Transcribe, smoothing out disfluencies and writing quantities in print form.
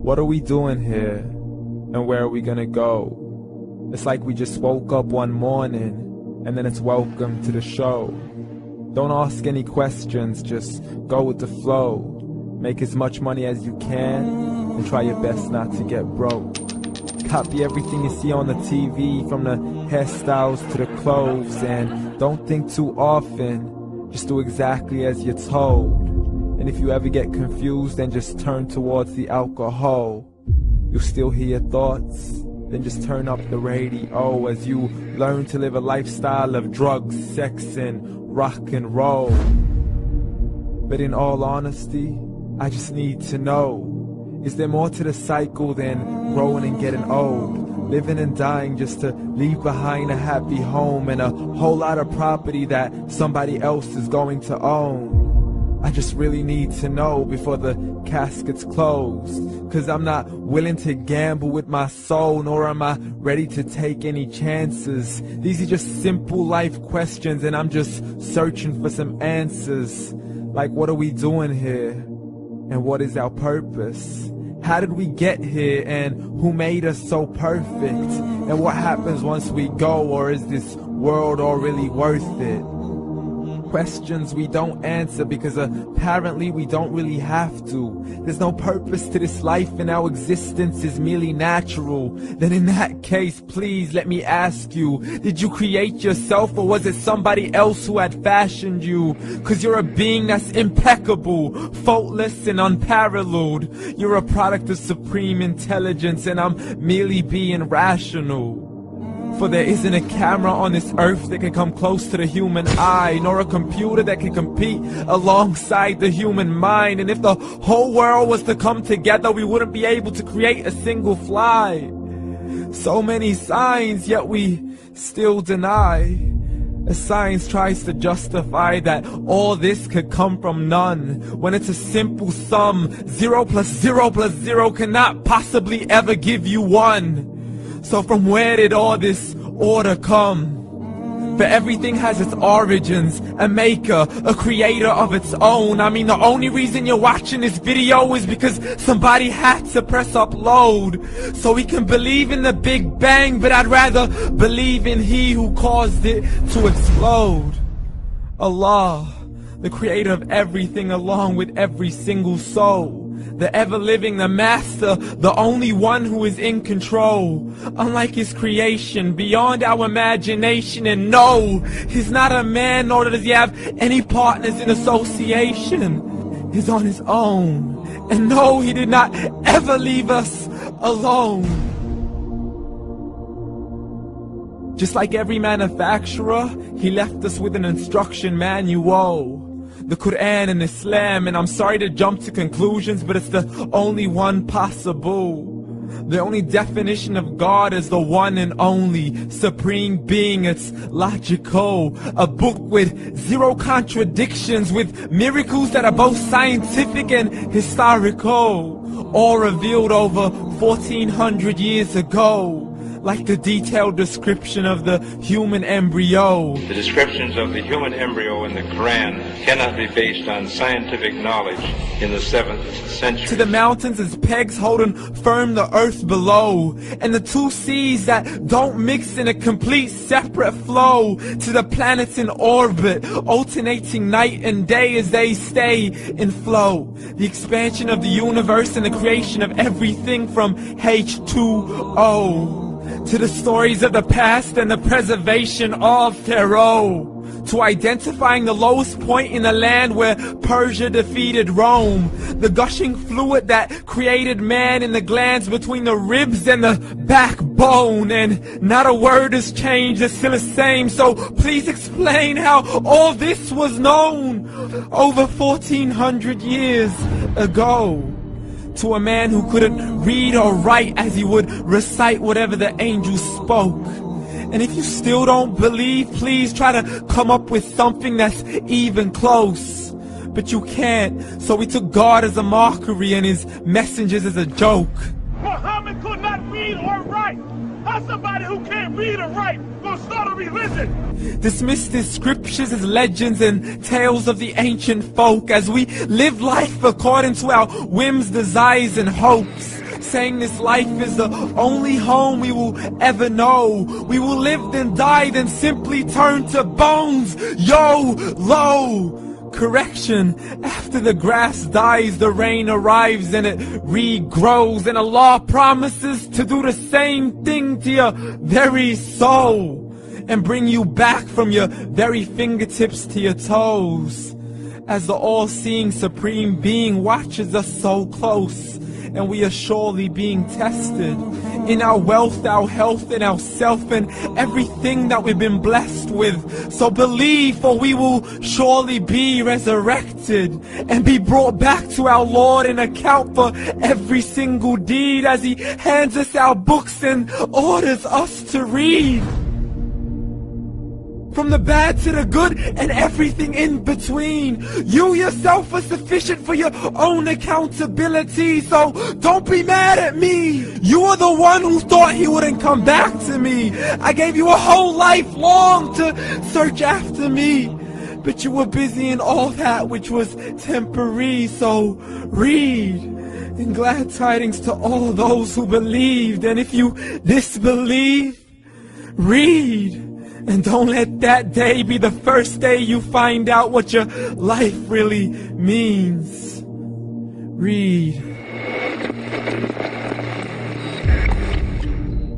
What are we doing here? And where are we gonna go? It's like we just woke up one morning, and then it's welcome to the show. Don't ask any questions, just go with the flow. Make as much money as you can, and try your best not to get broke. Copy everything you see on the TV, from the hairstyles to the clothes, and don't think too often, just do exactly as you're told. And if you ever get confused, then just turn towards the alcohol. You'll still hear your thoughts, then just turn up the radio as you learn to live a lifestyle of drugs, sex, and rock and roll. But in all honesty, I just need to know, is there more to the cycle than growing and getting old? Living and dying just to leave behind a happy home and a whole lot of property that somebody else is going to own. I just really need to know before the casket's closed, 'cause I'm not willing to gamble with my soul, nor am I ready to take any chances. These are just simple life questions, and I'm just searching for some answers. Like, what are we doing here? And what is our purpose? How did we get here, and who made us so perfect? And what happens once we go, or is this world all really worth it? Questions we don't answer because apparently we don't really have to. There's no purpose to this life and our existence is merely natural. Then in that case, please let me ask you, did you create yourself, or was it somebody else who had fashioned you? 'Cause you're a being that's impeccable, faultless and unparalleled. You're a product of supreme intelligence, and I'm merely being rational. For there isn't a camera on this earth that can come close to the human eye, nor a computer that can compete alongside the human mind. And if the whole world was to come together, we wouldn't be able to create a single fly. So many signs, yet we still deny. As science tries to justify that all this could come from none, when it's a simple sum. 0 plus 0 plus 0 cannot possibly ever give you 1. So from where did all this order come? For everything has its origins, a maker, a creator of its own. I mean, the only reason you're watching this video is because somebody had to press upload, so we can believe in the Big Bang, but I'd rather believe in He who caused it to explode. Allah, the creator of everything, along with every single soul. The ever-living, the master, the only one who is in control. Unlike his creation, beyond our imagination. And no, he's not a man, nor does he have any partners in association. He's on his own. And no, he did not ever leave us alone. Just like every manufacturer, he left us with an instruction manual. The Quran and Islam, and I'm sorry to jump to conclusions, but it's the only one possible. The only definition of God is the one and only supreme being. It's logical, a book with 0 contradictions, with miracles that are both scientific and historical, all revealed over 1400 years ago. Like the detailed description of the human embryo. The descriptions of the human embryo in the Quran cannot be based on scientific knowledge in the 7th century. To the mountains as pegs holding firm the earth below, and the 2 seas that don't mix in a complete separate flow. To the planets in orbit, alternating night and day as they stay in flow. The expansion of the universe and the creation of everything from H2O. To the stories of the past and the preservation of Pharaoh. To identifying the lowest point in the land where Persia defeated Rome. The gushing fluid that created man in the glands between the ribs and the backbone. And not a word has changed, it's still the same. So please explain how all this was known over 1400 years ago. To a man who couldn't read or write, as he would recite whatever the angels spoke. And if you still don't believe, please try to come up with something that's even close. But you can't, so we took God as a mockery and his messengers as a joke. Muhammad could not read or write. How's somebody who can't read or write gonna start a religion? Dismissed his scriptures as legends and tales of the ancient folk, as we live life according to our whims, desires, and hopes. saying this life is the only home we will ever know. We will live then die, then simply turn to bones. YOLO! Correction, after the grass dies, the rain arrives and it regrows, and Allah promises to do the same thing to your very soul and bring you back from your very fingertips to your toes, as the all-seeing supreme being watches us so close, and we are surely being tested in our wealth, our health, and our self, and everything that we've been blessed with. So believe, for we will surely be resurrected and be brought back to our Lord and account for every single deed, as He hands us our books and orders us to read. From the bad to the good and everything in between. You yourself are sufficient for your own accountability, so don't be mad at me. You are the one who thought He wouldn't come back to me. I gave you a whole life long to search after me, but you were busy in all that which was temporary. So read, and glad tidings to all those who believed. And if you disbelieve, read. And don't let that day be the first day you find out what your life really means. Read.